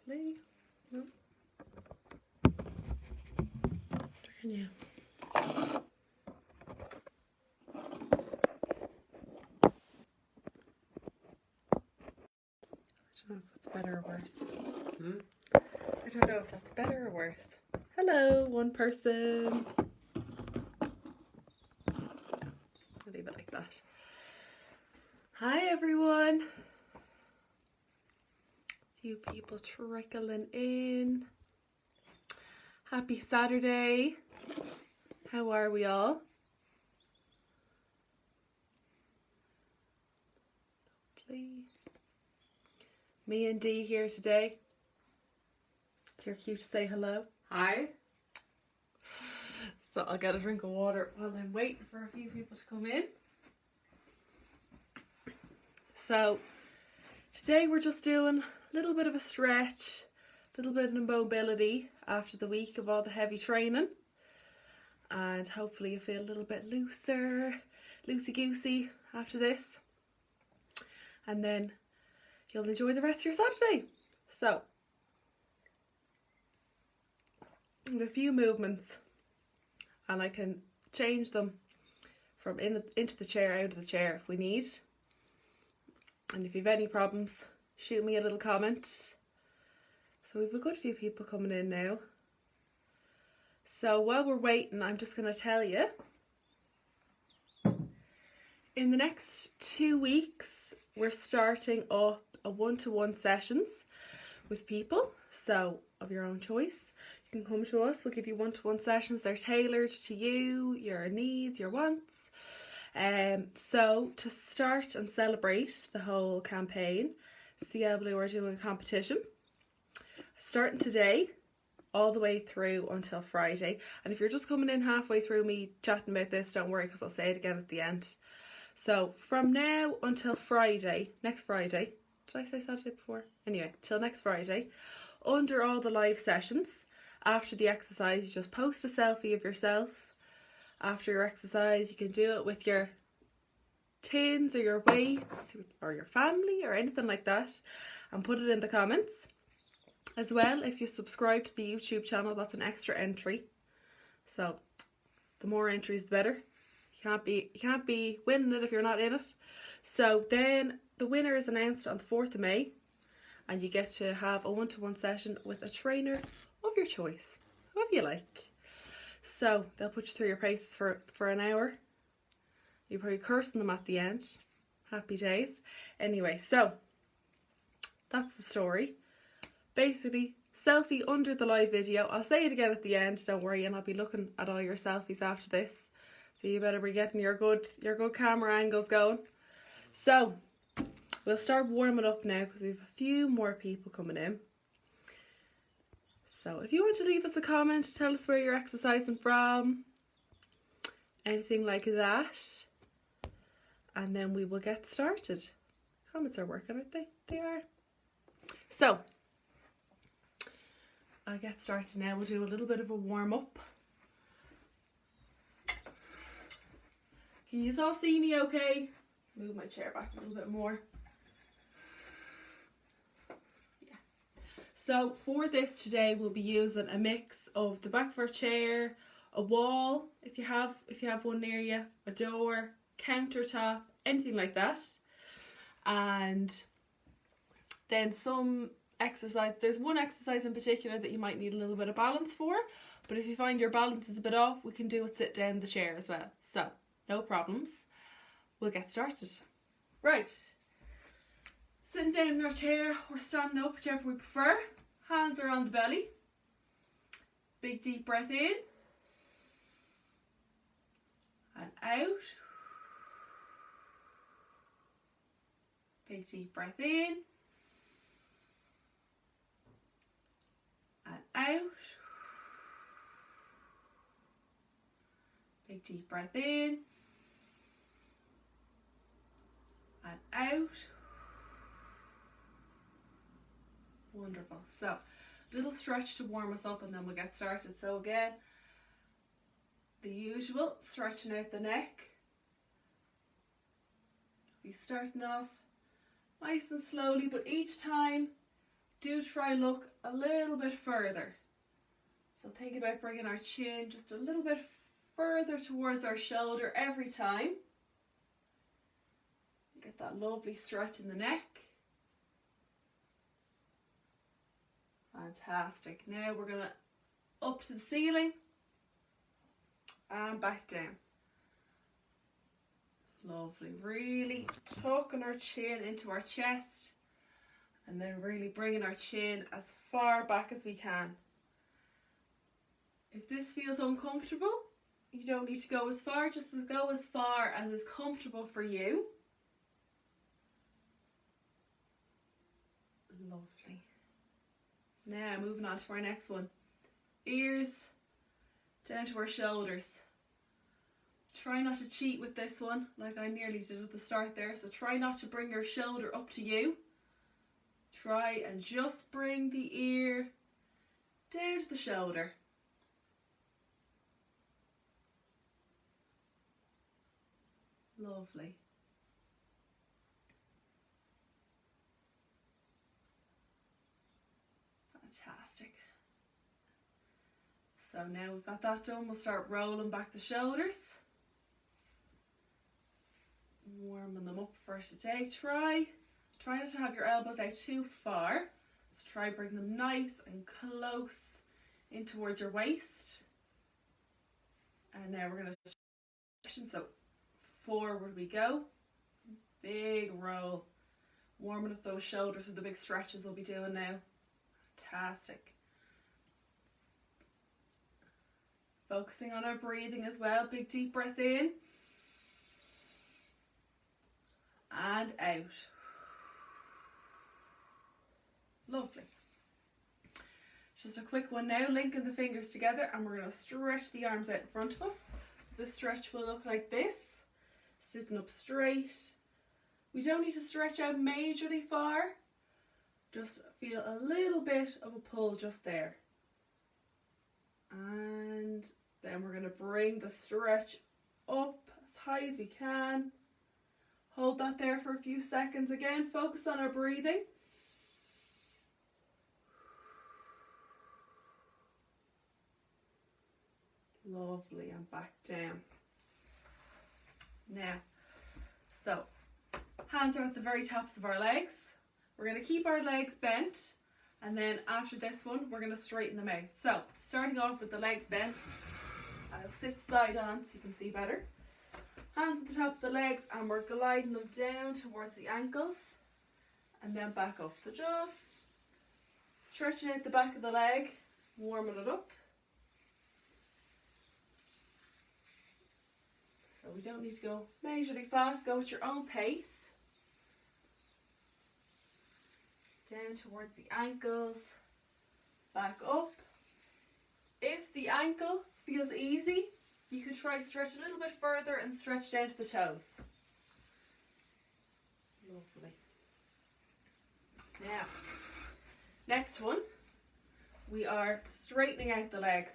Hopefully. No. Can you? I don't know if that's better or worse. I don't know if that's better or worse. Hello, one person. I'll leave it like that. Hi everyone. Few people trickling in. Happy Saturday. How are we all? Please. Me and Dee here today. It's your cue to say hello. Hi. So I'll get a drink of water while I'm waiting for a few people to come in. So today we're just doing a little bit of a stretch, a little bit of mobility after the week of all the heavy training. And hopefully you feel a little bit looser, loosey-goosey after this. And then you'll enjoy the rest of your Saturday. So, I have a few movements and I can change them from into the chair, out of the chair if we need. And if you have any problems, shoot me a little comment. So we have a good few people coming in now. So while we're waiting, I'm just going to tell you, in the next 2 weeks, we're starting up a one-to-one sessions with people, so of your own choice. You can come to us, we'll give you one-to-one sessions. They're tailored to you, your needs, your wants. So to start and celebrate the whole campaign, Siel Bleu are doing a competition. Starting today, all the way through until Friday. And if you're just coming in halfway through me chatting about this, don't worry, because I'll say it again at the end. So from now until Friday, next Friday, did I say Saturday before? Anyway, till next Friday, under all the live sessions, after the exercise, you just post a selfie of yourself. After your exercise, you can do it with your tins or your weights or your family or anything like that, and put it in the comments. As well, if you subscribe to the YouTube channel, that's an extra entry. So the more entries, the better. You can't be winning it if you're not in it. So then the winner is announced on the 4th of May, and you get to have a one-to-one session with a trainer of your choice, whoever you like. So they'll put you through your paces for an hour. You're probably cursing them at the end. Happy days. Anyway, so that's the story. Basically, selfie under the live video. I'll say it again at the end, don't worry, and I'll be looking at all your selfies after this. So you better be getting your good camera angles going. So, we'll start warming up now because we have a few more people coming in. So if you want to leave us a comment, tell us where you're exercising from, anything like that, and then we will get started. Comments are working, aren't they? They are. So, I'll get started now. We'll do a little bit of a warm up. Can you all see me okay? Move my chair back a little bit more. Yeah. So for this today, we'll be using a mix of the back of our chair, a wall, if you have one near you, a door, countertop, anything like that. And then some exercise. There's one exercise in particular that you might need a little bit of balance for, but if you find your balance is a bit off, we can do it sit down in the chair as well. So no problems. We'll get started. Right. Sitting down in our chair or standing up, whichever we prefer. Hands are on the belly. Big deep breath in and out. Big deep breath in and out. Big deep breath in and out. Wonderful. So, little stretch to warm us up and then we'll get started. So again, the usual, stretching out the neck. We're starting off nice and slowly, but each time do try look a little bit further. So think about bringing our chin just a little bit further towards our shoulder every time. Get that lovely stretch in the neck. Fantastic. Now we're going to up to the ceiling and back down. Lovely. Really tucking our chin into our chest and then really bringing our chin as far back as we can. If this feels uncomfortable, you don't need to go as far, just go as far as is comfortable for you. Lovely. Now moving on to our next one. Ears down to our shoulders. Try not to cheat with this one like I nearly did at the start there. So try not to bring your shoulder up to you. Try and just bring the ear down to the shoulder. Lovely. Fantastic. So now we've got that done, we'll start rolling back the shoulders. Warming them up for today. Try not to have your elbows out too far. So try bring them nice and close in towards your waist. And now we're going to, so forward we go. Big roll. Warming up those shoulders with the big stretches we'll be doing now. Fantastic. Focusing on our breathing as well. Big deep breath in. And out. Lovely. Just a quick one now, linking the fingers together, and we're going to stretch the arms out in front of us. So this stretch will look like this, sitting up straight. We don't need to stretch out majorly far, just feel a little bit of a pull just there. And then we're going to bring the stretch up as high as we can. Hold that there for a few seconds again. Focus on our breathing. Lovely, and back down. Now, so hands are at the very tops of our legs. We're going to keep our legs bent, and then after this one, we're going to straighten them out. So, starting off with the legs bent, I'll sit side on so you can see better. Hands at the top of the legs, and we're gliding them down towards the ankles and then back up. So just stretching out the back of the leg, warming it up. So we don't need to go majorly fast, go at your own pace. Down towards the ankles, back up. If the ankle feels easy, you could try stretch a little bit further and stretch down to the toes. Lovely. Now, next one, we are straightening out the legs.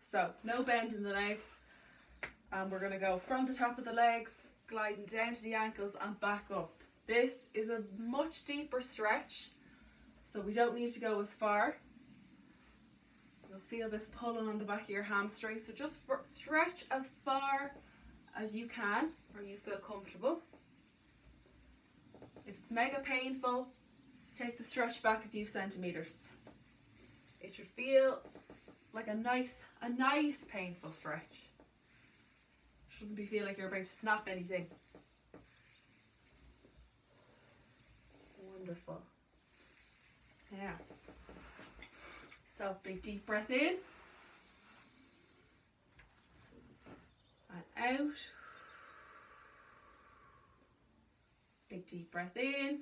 So, no bend in the leg. And we're going to go from the top of the legs, gliding down to the ankles and back up. This is a much deeper stretch, so we don't need to go as far. You'll feel this pulling on the back of your hamstring, so just stretch as far as you can where you feel comfortable. If it's mega painful, take the stretch back a few centimeters. It should feel like a nice painful stretch. Shouldn't be feel like you're about to snap anything. Wonderful. Yeah. So big deep breath in and out. Big deep breath in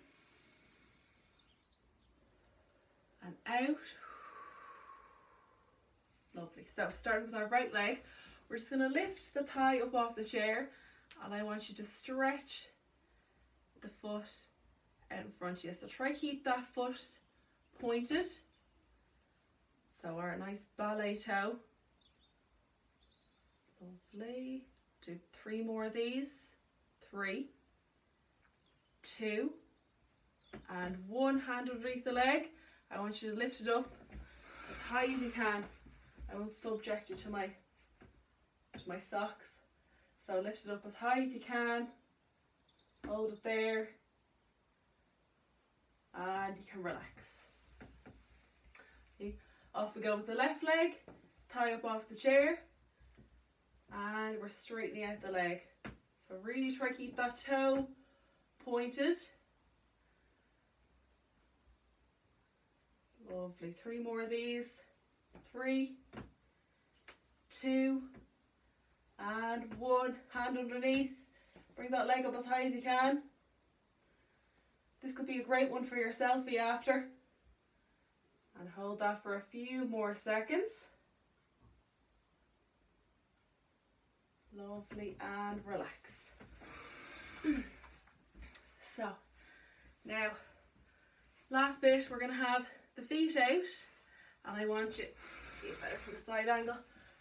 and out. Lovely. So starting with our right leg, we're just going to lift the thigh up off the chair, and I want you to stretch the foot out in front of you. So try keep that foot pointed. So our nice ballet toe. Lovely. Do 3 more of these. 3, 2, and 1 hand underneath the leg, I want you to lift it up as high as you can. I won't subject you to my socks. So lift it up as high as you can. Hold it there. And you can relax. Okay. Off we go with the left leg. Tie up off the chair. And we're straightening out the leg. So really try to keep that toe pointed. Lovely. 3 more of these. 3, 2, and 1. Hand underneath. Bring that leg up as high as you can. This could be a great one for your selfie after. And hold that for a few more seconds. Lovely, and relax. So, now, last bit, we're going to have the feet out. And I want you, see it better from the side angle.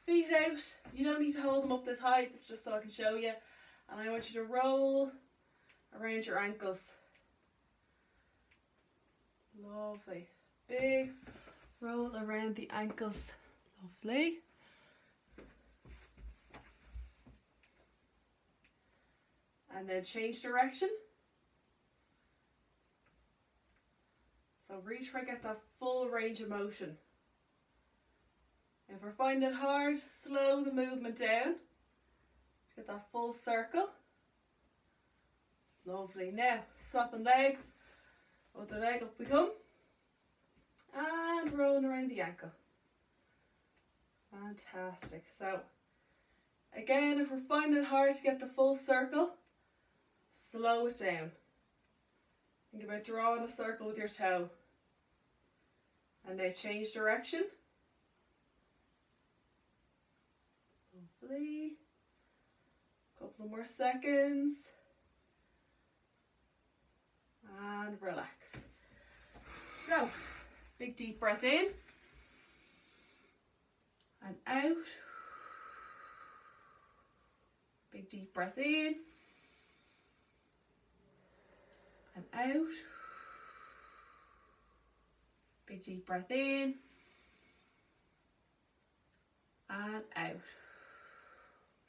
Feet out. You don't need to hold them up this high. It's just so I can show you. And I want you to roll around your ankles. Lovely. Big roll around the ankles. Lovely. And then change direction. So really try to get that full range of motion. If we're finding it hard, slow the movement down. Get that full circle. Lovely. Now, swapping legs. Other leg up we come. And rolling around the ankle. Fantastic. So, again, if we're finding it hard to get the full circle, slow it down. Think about drawing a circle with your toe. And now change direction. Lovely. Couple more seconds. And relax. So, big deep breath in. And out. Big deep breath in. And out. Big deep breath in. And out.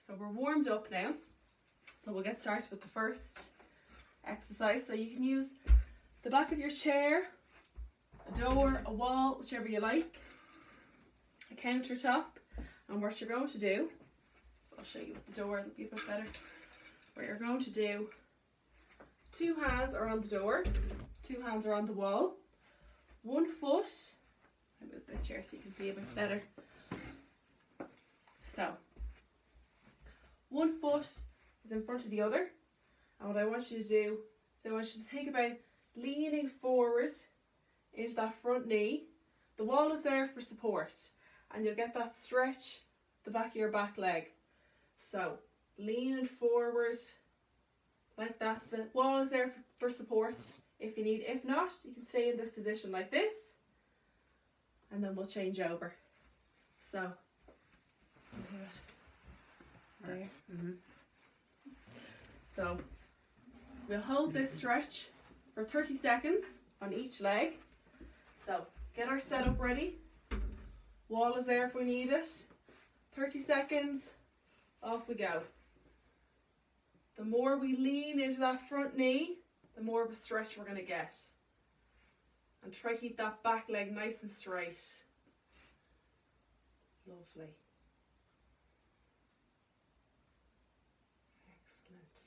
So we're warmed up now. So we'll get started with the first exercise. So you can use the back of your chair, a door, a wall, whichever you like, a countertop. And what you're going to do, I'll show you with the door, it'll be a bit better. What you're going to do, 2 hands are on the door, 2 hands are on the wall, 1 foot, I move this chair so you can see a bit better. So, 1 foot is in front of the other, and what I want you to do, I want you to think about leaning forward into that front knee. The wall is there for support, and you'll get that stretch the back of your back leg. So, leaning forward like that. The wall is there for support if you need. If not, you can stay in this position like this, and then we'll change over. So, there. So, we'll hold this stretch for 30 seconds on each leg. So, get our setup ready. Wall is there if we need it. 30 seconds, off we go. The more we lean into that front knee, the more of a stretch we're going to get. And try to keep that back leg nice and straight. Lovely. Excellent.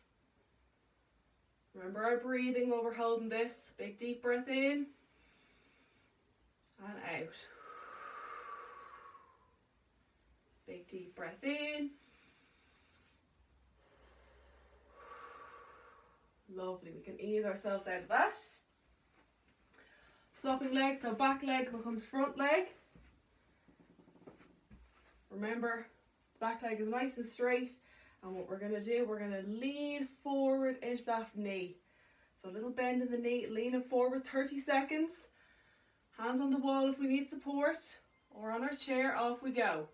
Remember our breathing while we're holding this. Big deep breath in and out. Big deep breath in. Lovely. We can ease ourselves out of that. Swapping legs, so back leg becomes front leg. Remember, back leg is nice and straight, and what we're going to do, we're going to lean forward into that knee. So a little bend in the knee, leaning forward 30 seconds. Hands on the wall if we need support, or on our chair, off we go.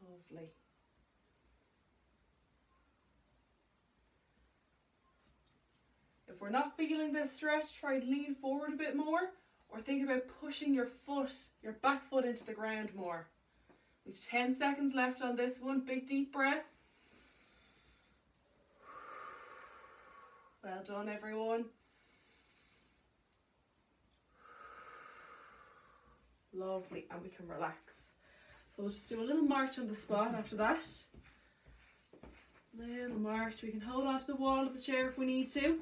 Lovely. If we're not feeling this stretch, try to lean forward a bit more, or think about pushing your back foot into the ground more. We've 10 seconds left on this one. Big deep breath. Well done, everyone. Lovely, and we can relax. So we'll just do a little march on the spot after that. Little march. We can hold on to the wall of the chair if we need to.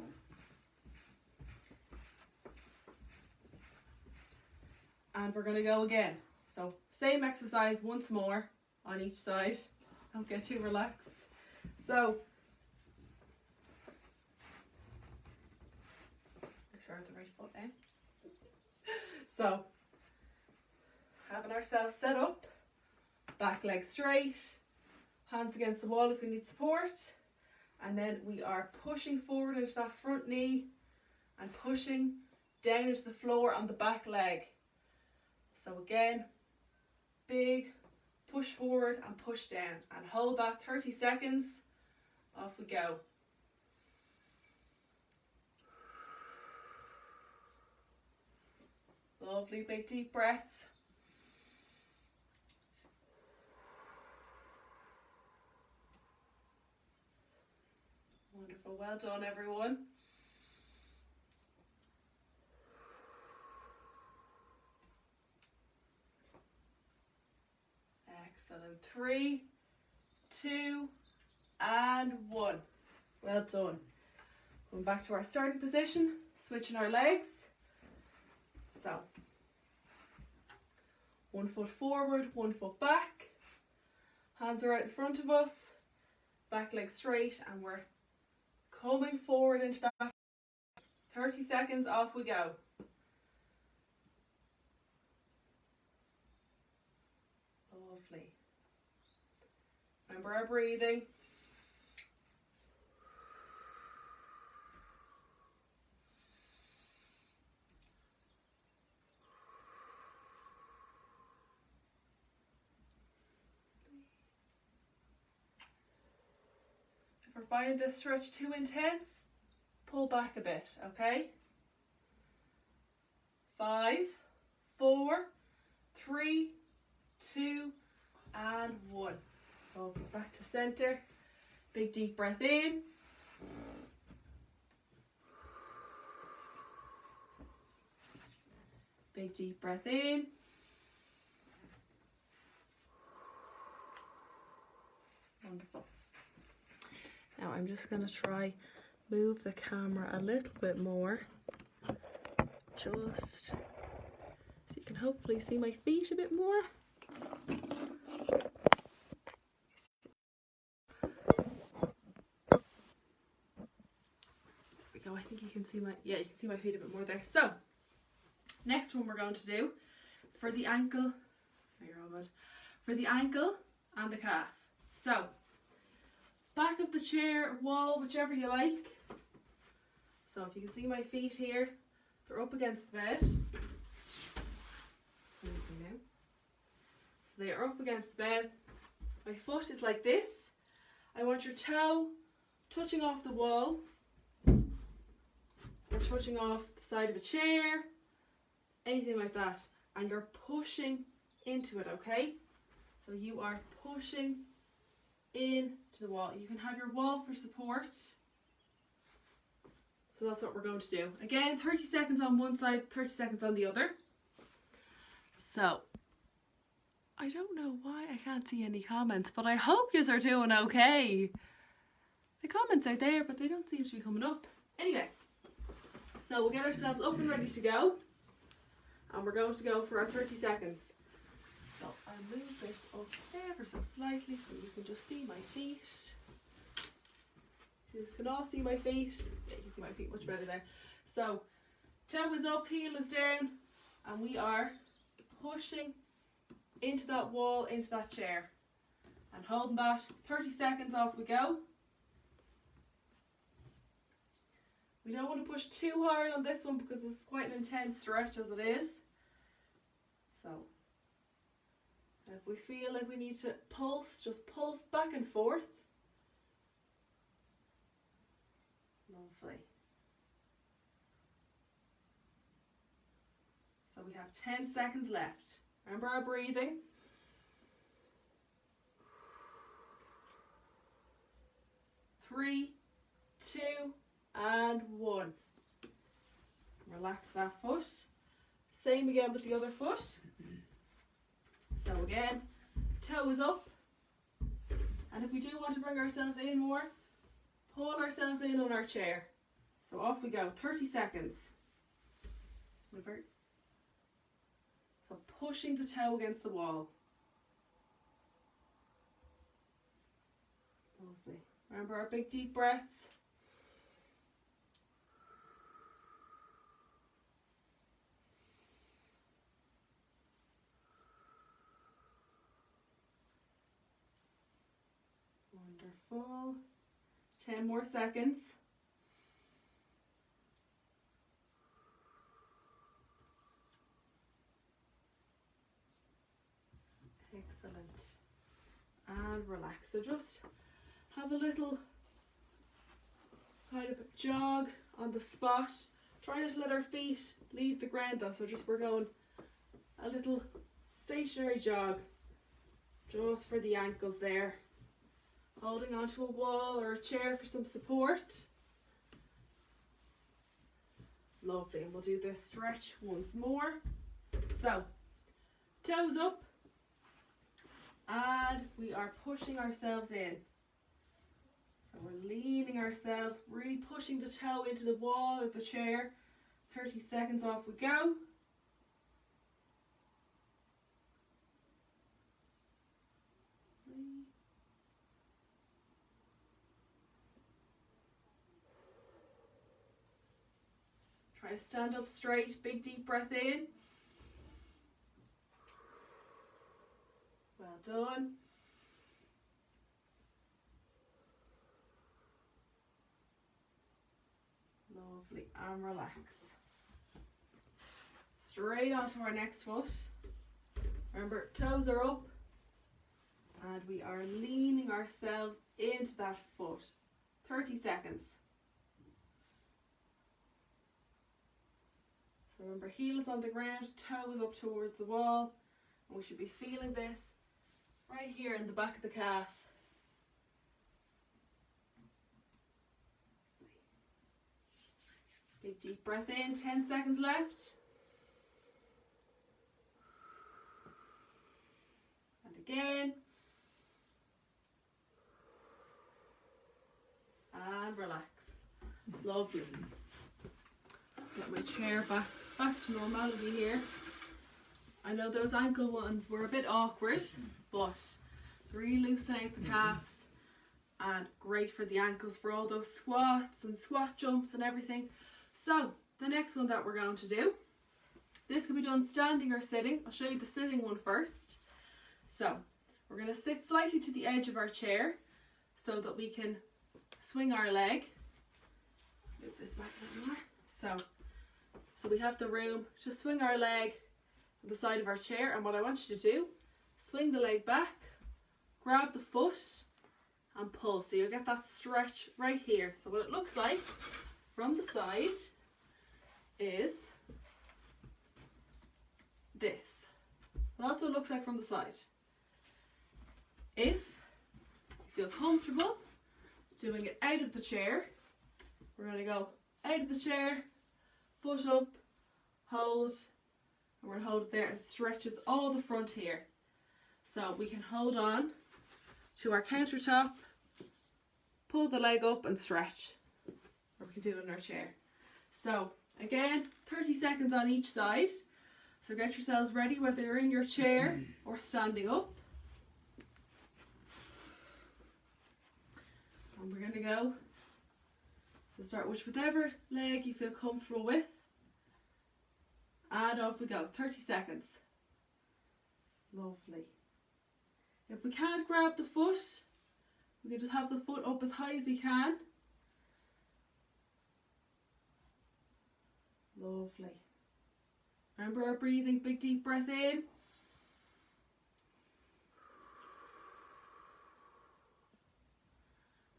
And we're going to go again. So same exercise once more on each side. Don't get too relaxed. So make sure I have the right foot in. So having ourselves set up, back leg straight, hands against the wall if we need support, and then we are pushing forward into that front knee and pushing down into the floor on the back leg. So again, big push forward and push down, and hold that 30 seconds. Off we go. Lovely big deep breaths. Wonderful, well done everyone. Excellent. 3, 2, and 1. Well done. Going back to our starting position, switching our legs. So, 1 foot forward, 1 foot back. Hands are out in front of us, back leg straight, and we're coming forward into that. 30 seconds, off we go. Lovely. Remember our breathing. If we're finding this stretch too intense, pull back a bit, okay? 5, 4, 3, 2, and 1. Lovely. Back to center. Big deep breath in. Big deep breath in. Wonderful. Now I'm just going to try move the camera a little bit more. Just so you can hopefully see my feet a bit more. There we go. I think you can see you can see my feet a bit more there. So next one we're going to do for the ankle. You're all good. For the ankle and the calf. So back of the chair, wall, whichever you like. So if you can see my feet here, they're up against the bed. So they are up against the bed. My foot is like this. I want your toe touching off the wall, or touching off the side of a chair, anything like that. And you're pushing into it, okay? So you are pushing into the wall. You can have your wall for support. So that's what we're going to do. Again, 30 seconds on one side, 30 seconds on the other. So, I don't know why I can't see any comments, but I hope you are doing okay. The comments are there, but they don't seem to be coming up. Anyway, so we'll get ourselves up and ready to go. And we're going to go for our 30 seconds. So I'll move this up ever so slightly so you can just see my feet. You can all see my feet. Yeah, you can see my feet much better there. So toe is up, heel is down, and we are pushing into that wall, into that chair, and holding that. 30 seconds, off we go. We don't want to push too hard on this one because it's quite an intense stretch as it is. So if we feel like we need to pulse, just pulse back and forth. Lovely. have 10 seconds left. Remember our breathing. 3, 2, and 1. Relax that foot. Same again with the other foot. So again, toe is up. And if we do want to bring ourselves in more, pull ourselves in on our chair. So off we go, 30 seconds. So pushing the toe against the wall. Lovely. Remember our big deep breaths. Wonderful. 10 more seconds. Excellent. And relax. So just have a little kind of jog on the spot. Try not to let our feet leave the ground though. So just we're going a little stationary jog just for the ankles there. Holding onto a wall or a chair for some support. Lovely. And we'll do this stretch once more. So, toes up. And we are pushing ourselves in. So we're leaning ourselves, really pushing the toe into the wall or the chair. 30 seconds, off we go. Try to stand up straight, big deep breath in. Well done. Lovely, and relax. Straight onto our next foot. Remember, toes are up. And we are leaning ourselves into that foot. 30 seconds. So remember, heel is on the ground, toe is up towards the wall. And we should be feeling this right here in the back of the calf. Big deep breath in, 10 seconds left. And again. And relax. Lovely. Get my chair back to normality here. I know those ankle ones were a bit awkward, but really loosen out the calves and great for the ankles for all those squats and squat jumps and everything. So the next one that we're going to do, this can be done standing or sitting. I'll show you the sitting one first. So we're going to sit slightly to the edge of our chair so that we can swing our leg. Move this back a little more. So we have the room to swing our leg on the side of our chair, and what I want you to do, swing the leg back, grab the foot and pull. So you'll get that stretch right here. So what it looks like from the side is this. That's what it looks like from the side. If you feel comfortable doing it out of the chair, we're going to go out of the chair, foot up, hold, and we're going to hold it there, and it stretches all the front here. So we can hold on to our countertop, pull the leg up and stretch. Or we can do it in our chair. So again, 30 seconds on each side. So get yourselves ready, whether you're in your chair or standing up. And we're going to go. So start with whichever leg you feel comfortable with. And off we go, 30 seconds. Lovely. If we can't grab the foot, we can just have the foot up as high as we can. Lovely. Remember our breathing, big deep breath in.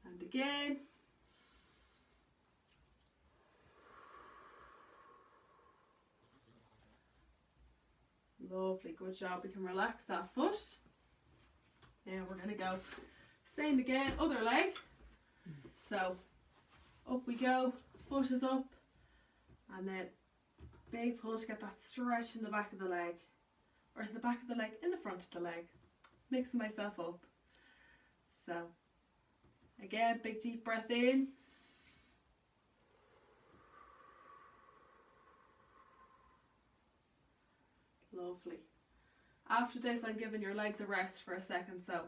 And again. Lovely, good job. We can relax that foot. Now we're going to go same again, other leg. So up we go, foot is up, and then big pull to get that stretch in the back of the leg, or in the back of the leg, in the front of the leg. Mixing myself up. So again, big deep breath in. Lovely. After this, I'm giving your legs a rest for a second, so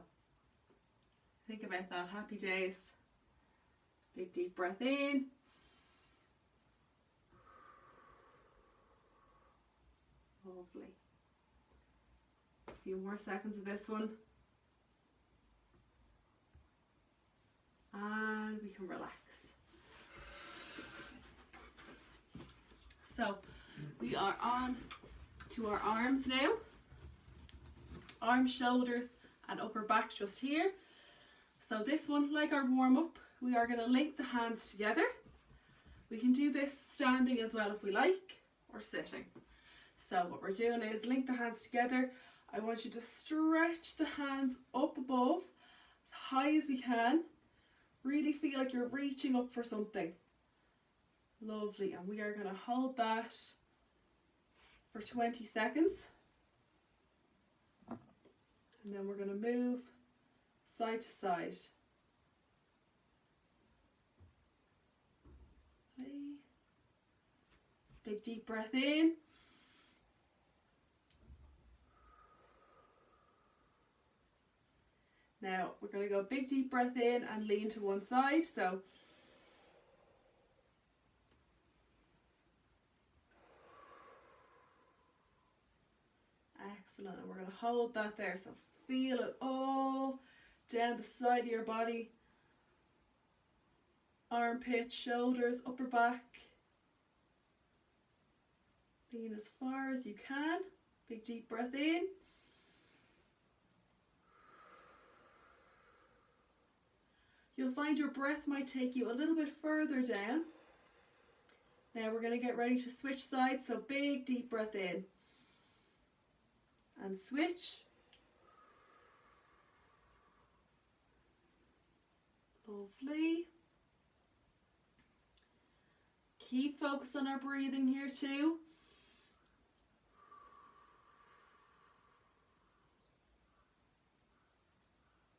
think about that. Happy days. Big deep breath in. Lovely. A few more seconds of this one. And we can relax. So we are on to our arms now. Arms, shoulders and upper back just here. So this one, like our warm-up, we are going to link the hands together. We can do this standing as well if we like, or sitting. So what we're doing is link the hands together. I want you to stretch the hands up above as high as we can. Really feel like you're reaching up for something. Lovely. And we are going to hold that for 20 seconds. And then we're going to move side to side. Big deep breath in. Now we're going to go big deep breath in and lean to one side. So excellent. And we're going to hold that there. So feel it all down the side of your body. Armpits, shoulders, upper back. Lean as far as you can. Big deep breath in. You'll find your breath might take you a little bit further down. Now we're going to get ready to switch sides. So big deep breath in. And switch. Lovely. Keep focus on our breathing here too.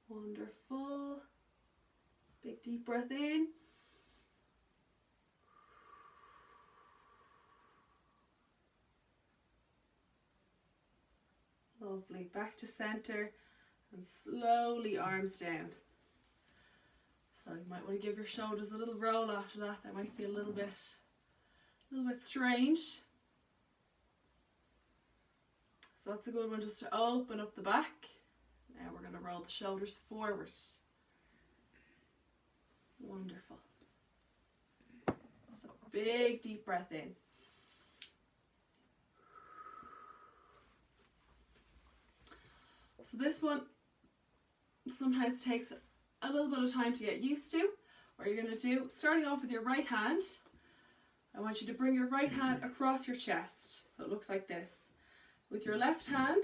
Wonderful. Big deep breath in. Lovely. Back to center and slowly arms down. So you might want to give your shoulders a little roll after that. That might feel a little bit strange. So that's a good one just to open up the back. Now we're going to roll the shoulders forward. Wonderful. So big deep breath in. So this one sometimes takes a little bit of time to get used to. What you're going to do, starting off with your right hand, I want you to bring your right hand across your chest. So it looks like this. With your left hand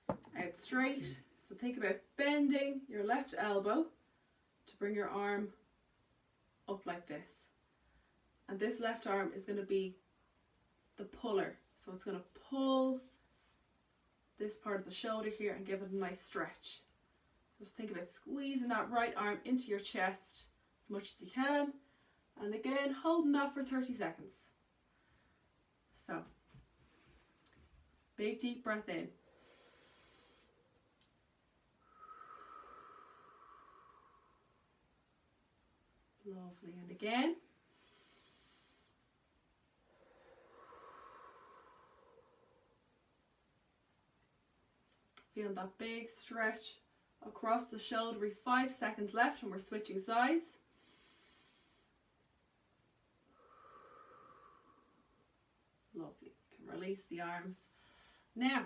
out straight. So think about bending your left elbow to bring your arm up like this. And this left arm is going to be the puller. So it's going to pull this part of the shoulder here and give it a nice stretch. Just think about squeezing that right arm into your chest as much as you can. And again, holding that for 30 seconds. So, big deep breath in. Lovely. And again. Feeling that big stretch across the shoulder. We've 5 seconds left and we're switching sides. Lovely. You can release the arms. Now,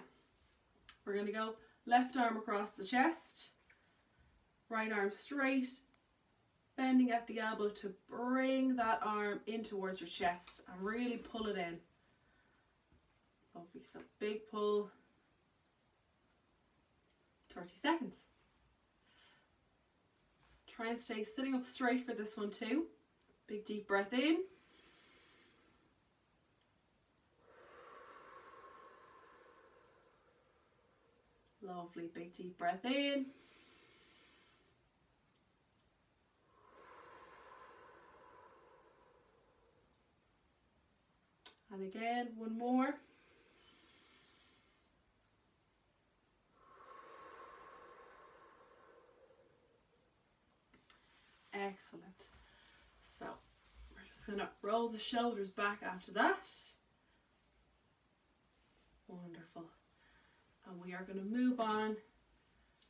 we're going to go left arm across the chest. Right arm straight. Bending at the elbow to bring that arm in towards your chest and really pull it in. Lovely. So big pull, 30 seconds. Try and stay sitting up straight for this one too. Big deep breath in. Lovely, big deep breath in. And again, one more. Excellent. So we're just going to roll the shoulders back after that. Wonderful. And we are going to move on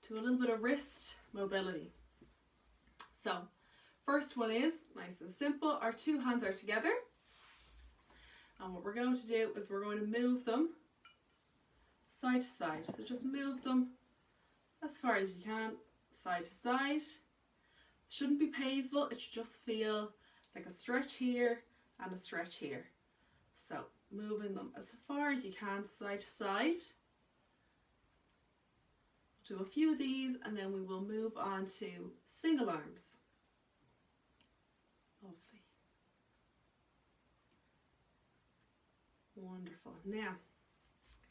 to a little bit of wrist mobility. So first one is nice and simple. Our two hands are together. And what we're going to do is we're going to move them side to side. So just move them as far as you can, side to side. Shouldn't be painful, it should just feel like a stretch here and a stretch here. So moving them as far as you can, side to side. Do a few of these and then we will move on to single arms. Lovely. Wonderful. Now,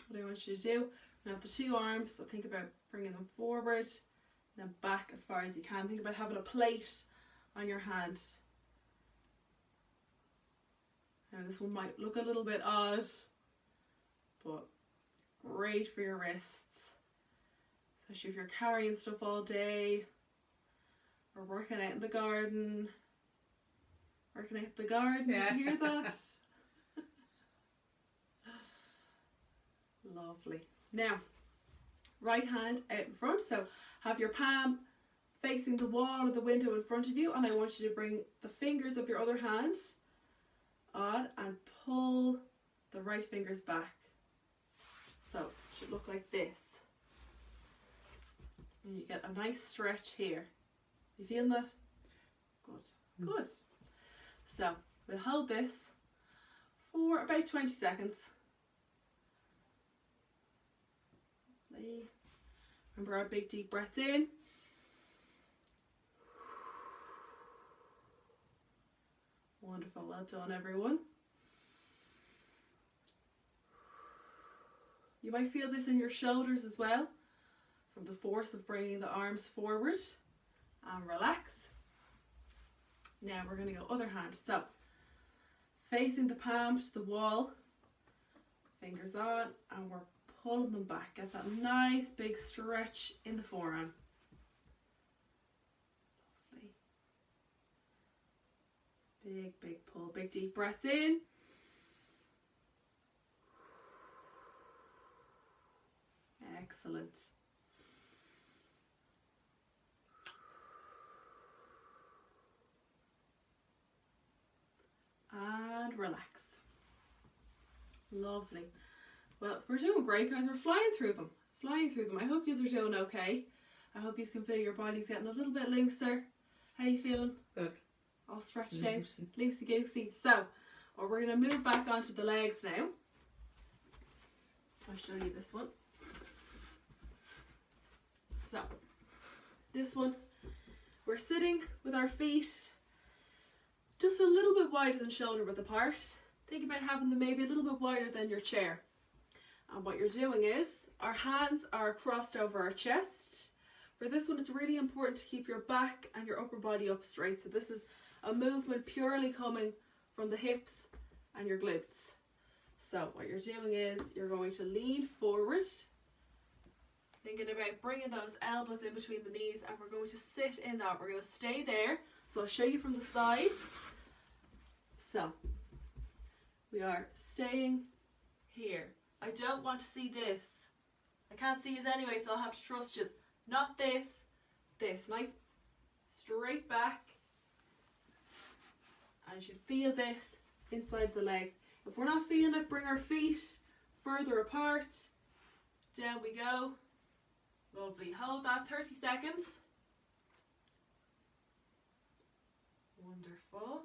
what I want you to do, now the two arms, so think about bringing them forward, then back as far as you can. Think about having a plate on your hand. Now this one might look a little bit odd, but great for your wrists. Especially if you're carrying stuff all day, or working out in the garden. Working out in the garden, Yeah. did you hear that? Lovely. Now, right hand out in front, so have your palm facing the wall of the window in front of you, and I want you to bring the fingers of your other hand on and pull the right fingers back. So it should look like this. And you get a nice stretch here. You feeling that? Good. Good. So we'll hold this for about 20 seconds. Remember our big deep breaths in. Wonderful, well done everyone. You might feel this in your shoulders as well, from the force of bringing the arms forward, and relax. Now we're going to go other hand. So, facing the palm to the wall, fingers on, and we're pulling them back. Get that nice big stretch in the forearm. Lovely. Big pull, big deep breaths in. Excellent. And relax. Lovely. Well, we're doing great guys, we're flying through them. I hope you are doing okay. I hope you can feel your body's getting a little bit looser. How are you feeling? Good. All stretched out, loosey goosey. So, we're going to move back onto the legs now. I'll show you this one. So, this one, we're sitting with our feet just a little bit wider than shoulder width apart. Think about having them maybe a little bit wider than your chair. And what you're doing is, our hands are crossed over our chest. For this one, it's really important to keep your back and your upper body up straight. So this is a movement purely coming from the hips and your glutes. So what you're doing is, you're going to lean forward, thinking about bringing those elbows in between the knees, and we're going to sit in that. We're going to stay there. So I'll show you from the side. So, we are staying here. I don't want to see this. I can't see you anyway, so I'll have to trust you. Not this. This. Nice straight back. And you should feel this inside the legs. If we're not feeling it, bring our feet further apart. Down we go. Lovely. Hold that 30 seconds. Wonderful.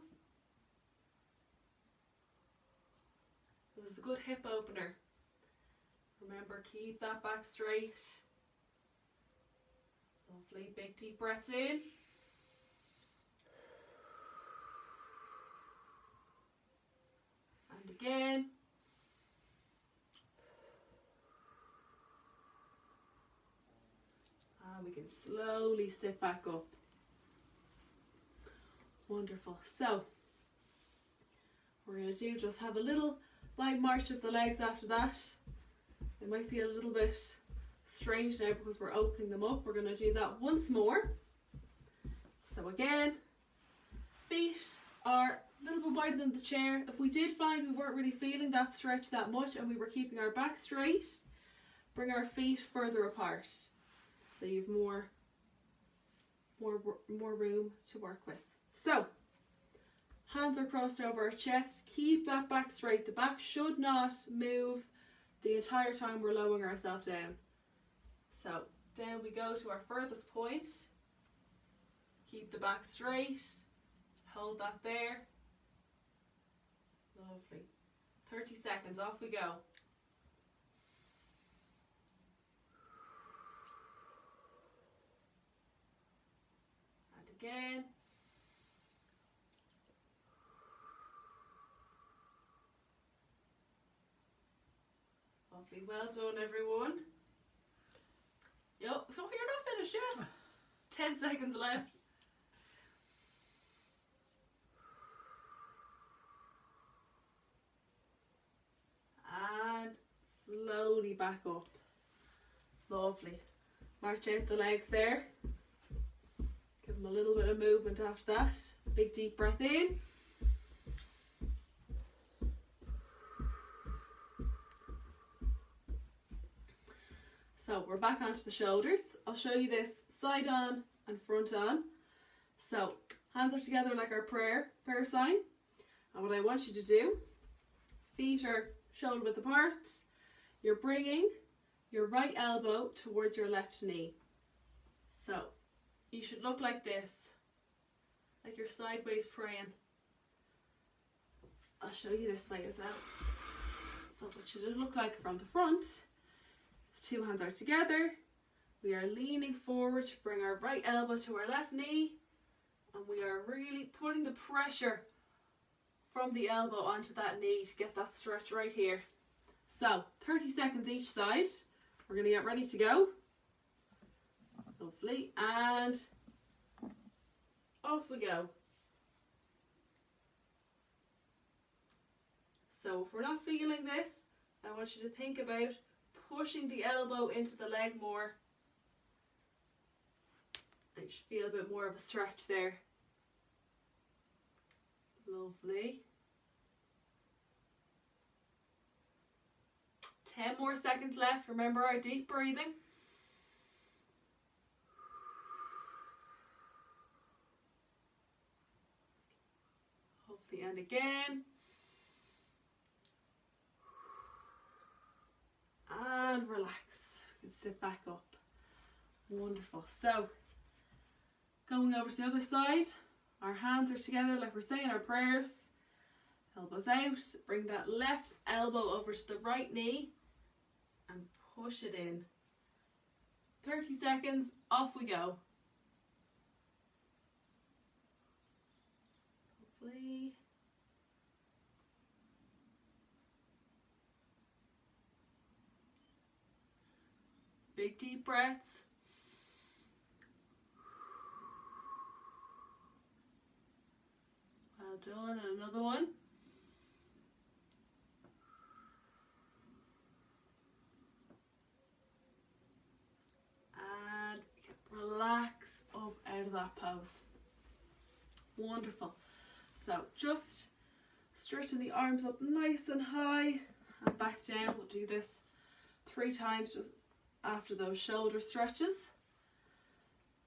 This is a good hip opener. Remember, keep that back straight. Lovely, big deep breaths in. And again. And we can slowly sit back up. Wonderful. So, we're going to do just have a little light march of the legs after that. They might feel a little bit strange now because we're opening them up. We're going to do that once more. So again, feet are a little bit wider than the chair. If we did find we weren't really feeling that stretch that much and we were keeping our back straight, bring our feet further apart. So you've more room to work with. So, hands are crossed over our chest. Keep that back straight. The back should not move the entire time we're lowering ourselves down. So, down we go to our furthest point. Keep the back straight. Hold that there. Lovely. 30 seconds. Off we go. And again. Lovely. Well done, everyone. Yo, oh, you're not finished yet. 10 seconds left. And slowly back up. Lovely. March out the legs there. Give them a little bit of movement after that. Big deep breath in. So we're back onto the shoulders. I'll show you this side on and front on. So hands are together like our prayer sign. And what I want you to do, feet are shoulder width apart. You're bringing your right elbow towards your left knee. So you should look like this, like you're sideways praying. I'll show you this way as well. So what should it look like from the front? Two hands are together. We are leaning forward to bring our right elbow to our left knee, and we are really putting the pressure from the elbow onto that knee to get that stretch right here. So 30 seconds each side. We're going to get ready to go. Lovely. And off we go. So if we're not feeling this, I want you to think about pushing the elbow into the leg more. You should feel a bit more of a stretch there. Lovely. 10 more seconds left. Remember our deep breathing. Lovely. And again. And relax. You can sit back up. Wonderful. So, going over to the other side, our hands are together like we're saying our prayers. Elbows out. Bring that left elbow over to the right knee and push it in. 30 seconds. Off we go. Lovely. Big deep breaths. Well done. And another one. And relax up out of that pose. Wonderful. So just stretching the arms up nice and high and back down. We'll do this 3 times just after those shoulder stretches.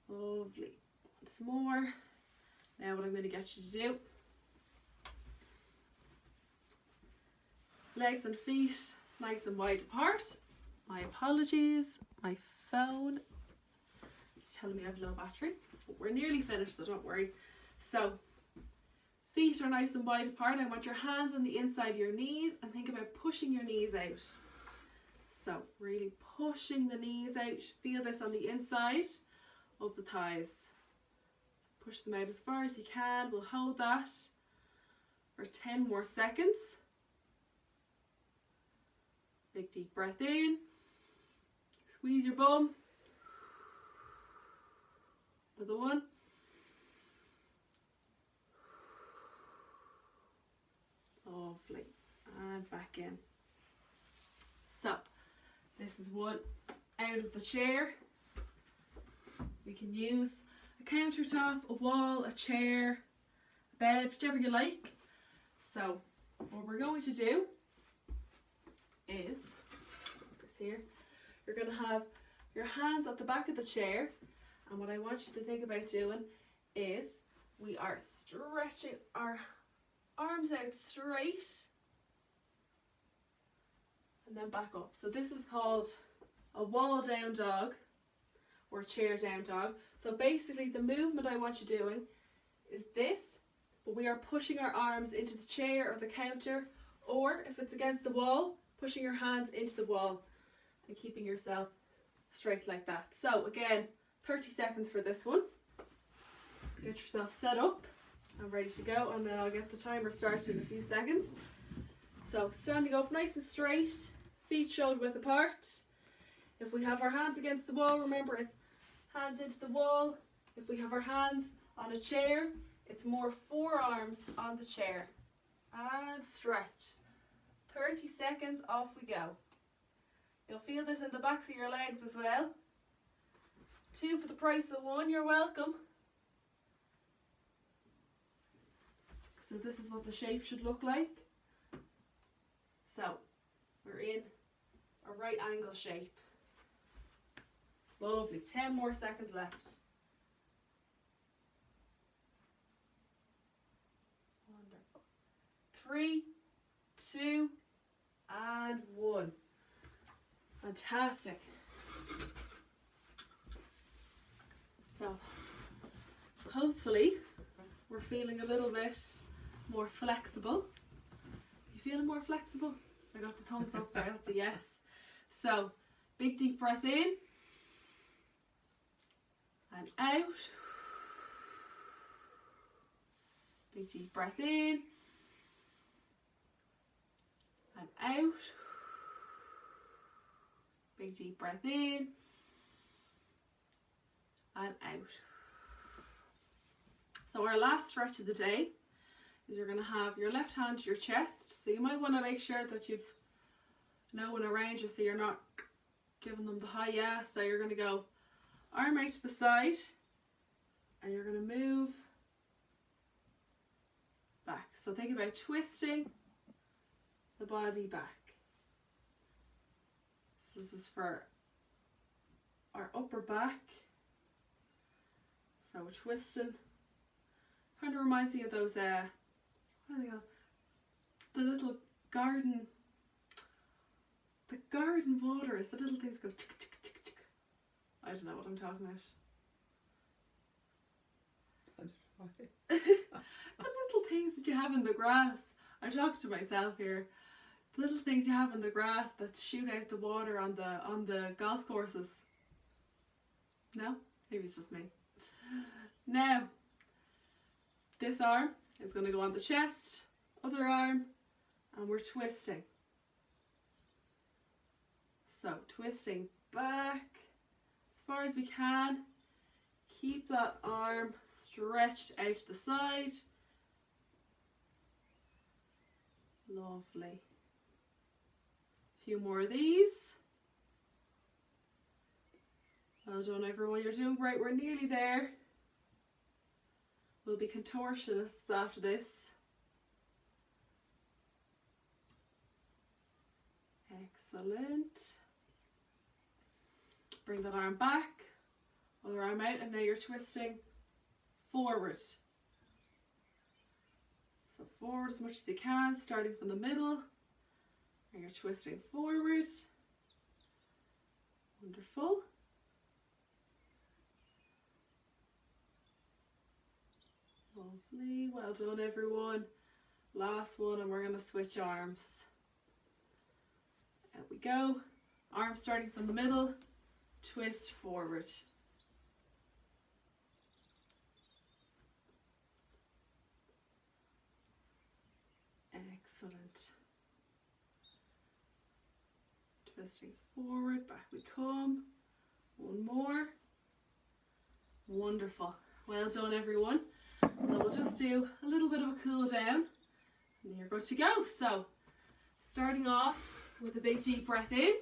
Lovely. Once more. Now what I'm going to get you to do, legs and feet nice and wide apart. My apologies, my phone is telling me I have low battery, but we're nearly finished, so don't worry. So feet are nice and wide apart. I want your hands on the inside of your knees and think about pushing your knees out. So really pushing the knees out. Feel this on the inside of the thighs. Push them out as far as you can. We'll hold that for 10 more seconds. Big deep breath in. Squeeze your bum. Another one. Lovely. And back in. So, this is one out of the chair. We can use a countertop, a wall, a chair, a bed, whichever you like. So, what we're going to do is, this here, you're going to have your hands at the back of the chair, and what I want you to think about doing is we are stretching our arms out straight and then back up. So this is called a wall down dog or chair down dog. So basically the movement I want you doing is this, but we are pushing our arms into the chair or the counter, or if it's against the wall, pushing your hands into the wall and keeping yourself straight like that. So again, 30 seconds for this one. Get yourself set up and ready to go, and then I'll get the timer started in a few seconds. So standing up nice and straight, feet shoulder width apart. If we have our hands against the wall, remember it's hands into the wall. If we have our hands on a chair, it's more forearms on the chair. And stretch. 30 seconds, off we go. You'll feel this in the backs of your legs as well. 2 for the price of 1, you're welcome. So this is what the shape should look like. So we're in a right angle shape. Lovely. 10 more seconds left. Wonderful. 3, 2, and 1. Fantastic. So hopefully we're feeling a little bit more flexible. You feeling more flexible? I got the thumbs up there, that's a yes. So big deep breath in and out. Big deep breath in and out. Big deep breath in and out. So our last stretch of the day is you're going to have your left hand to your chest. So you might want to make sure that you've no one around you so you're not giving them the high yeah. So you're going to go arm out to the side and you're going to move back. So think about twisting the body back. So this is for our upper back. So we're twisting. Kind of reminds me of those, what are they called? The little garden, the garden waters, the little things go tick, tick, tick, tick. I don't know what I'm talking about. The little things that you have in the grass. I'm talking to myself here. The little things you have in the grass that shoot out the water on the golf courses. No? Maybe it's just me. Now, this arm is going to go on the chest, other arm, and we're twisting. So, twisting back as far as we can. Keep that arm stretched out to the side. Lovely. A few more of these. Well done everyone, you're doing great, we're nearly there. We'll be contortionists after this. Excellent. Bring that arm back, other arm out, and now you're twisting forward. So forward as much as you can, starting from the middle, and you're twisting forward. Wonderful. Lovely, well done everyone. Last one, and we're going to switch arms. Out we go. Arm starting from the middle, twist forward. Excellent. Twisting forward, back we come. One more. Wonderful. Well done, everyone. So we'll just do a little bit of a cool down and then you're good to go. So starting off with a big deep breath in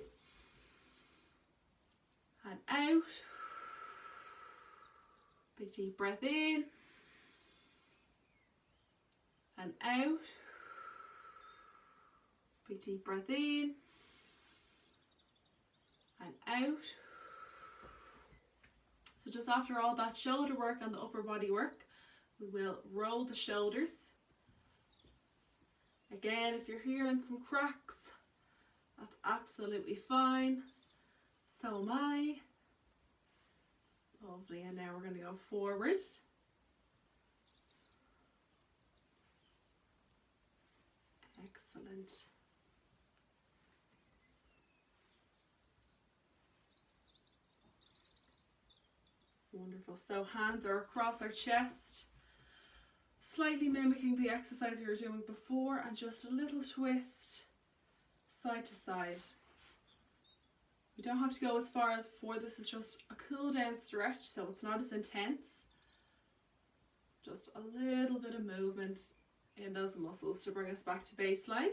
and out. Big deep breath in and out. Big deep breath in and out. So just after all that shoulder work and the upper body work, we will roll the shoulders. Again, if you're hearing some cracks, that's absolutely fine. So am I. Lovely, and now we're going to go forward. Excellent. Wonderful. So hands are across our chest, slightly mimicking the exercise we were doing before, and just a little twist side to side. You don't have to go as far as before. This is just a cool down stretch, so it's not as intense. Just a little bit of movement in those muscles to bring us back to baseline.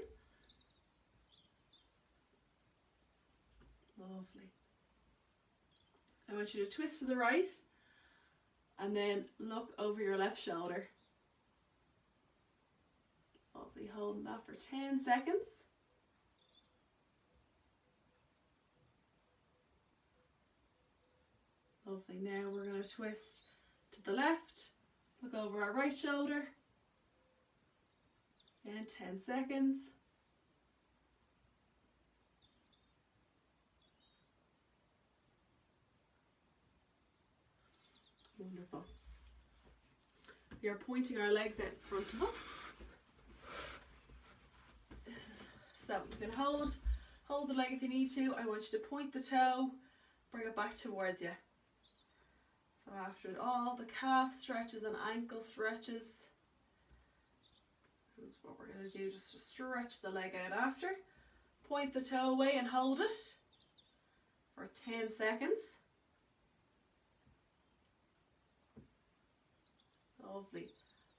Lovely. I want you to twist to the right and then look over your left shoulder. Lovely, holding that for 10 seconds. Lovely, now we're going to twist to the left, look over our right shoulder, and 10 seconds. Wonderful. We are pointing our legs out in front of us. So you can hold the leg if you need to. I want you to point the toe, bring it back towards you. So after all the calf stretches and ankle stretches, this is what we're going to do, just to stretch the leg out after. Point the toe away and hold it for 10 seconds. Lovely.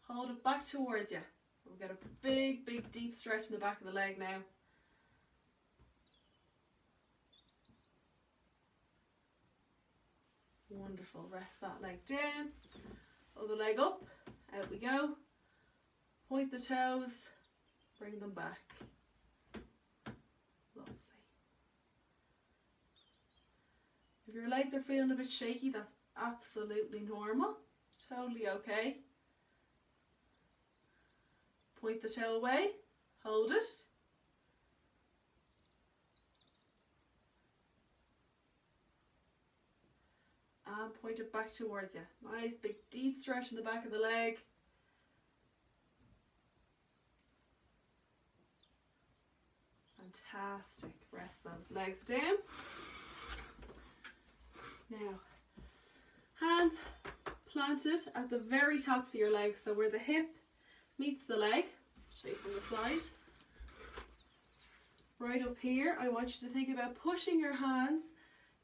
Hold it back towards you. We'll get a big, big, deep stretch in the back of the leg now. Wonderful. Rest that leg down. Other leg up. Out we go. Point the toes. Bring them back. Lovely. If your legs are feeling a bit shaky, that's absolutely normal. Totally okay. Point the toe away, hold it. And point it back towards you. Nice big deep stretch in the back of the leg. Fantastic. Rest those legs down. Now, hands planted at the very tops of your legs, so where the hip meets the leg. Show you from the side. Right up here, I want you to think about pushing your hands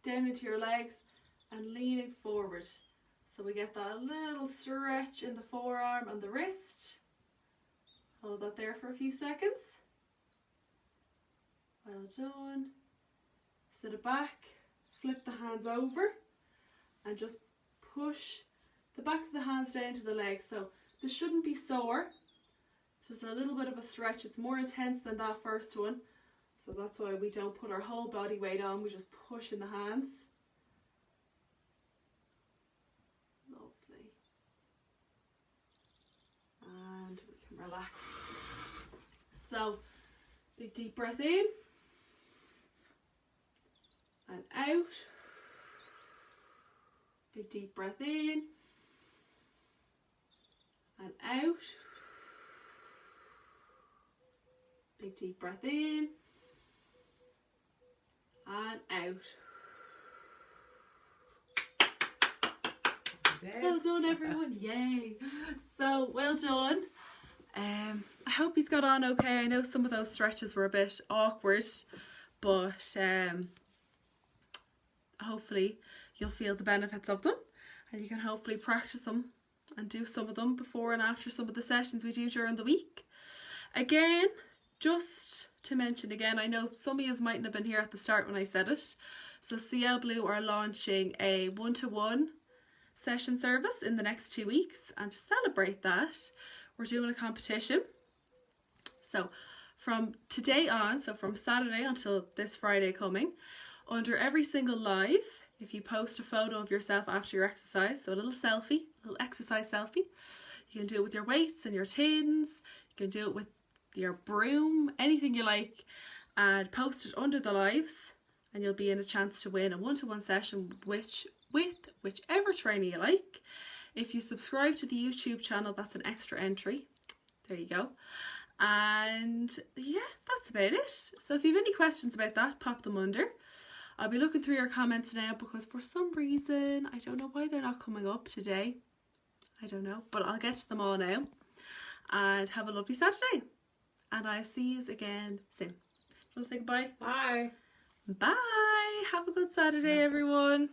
down into your legs and leaning forward. So we get that little stretch in the forearm and the wrist. Hold that there for a few seconds. Well done. Sit it back, flip the hands over, and just push the backs of the hands down to the legs. So this shouldn't be sore. It's just a little bit of a stretch. It's more intense than that first one. So that's why we don't put our whole body weight on. We just push in the hands. Lovely. And we can relax. So big deep breath in and out. Big deep breath in and out. Big deep breath in and out. Well done, everyone. Yay. So well done. I hope he's got on okay. I know some of those stretches were a bit awkward, but hopefully you'll feel the benefits of them, and you can hopefully practice them and do some of them before and after some of the sessions we do during the week. Again, just to mention again, I know some of you mightn't have been here at the start when I said it. So Siel Bleu are launching a one-to-one session service in the next 2 weeks, and to celebrate that, we're doing a competition. So from today on, so from Saturday until this Friday coming, under every single live, if you post a photo of yourself after your exercise, so a little selfie, a little exercise selfie, you can do it with your weights and your tins, you can do it with your broom, anything you like, and post it under the lives, and you'll be in a chance to win a one-to-one session with whichever trainer you like. If you subscribe to the YouTube channel, that's an extra entry. There you go. And yeah, that's about it. So if you have any questions about that, pop them under. I'll be looking through your comments now, because for some reason, I don't know why they're not coming up today. I don't know, but I'll get to them all now. And have a lovely Saturday. And I'll see you again soon. Want to say goodbye? Bye. Bye. Have a good Saturday, everyone.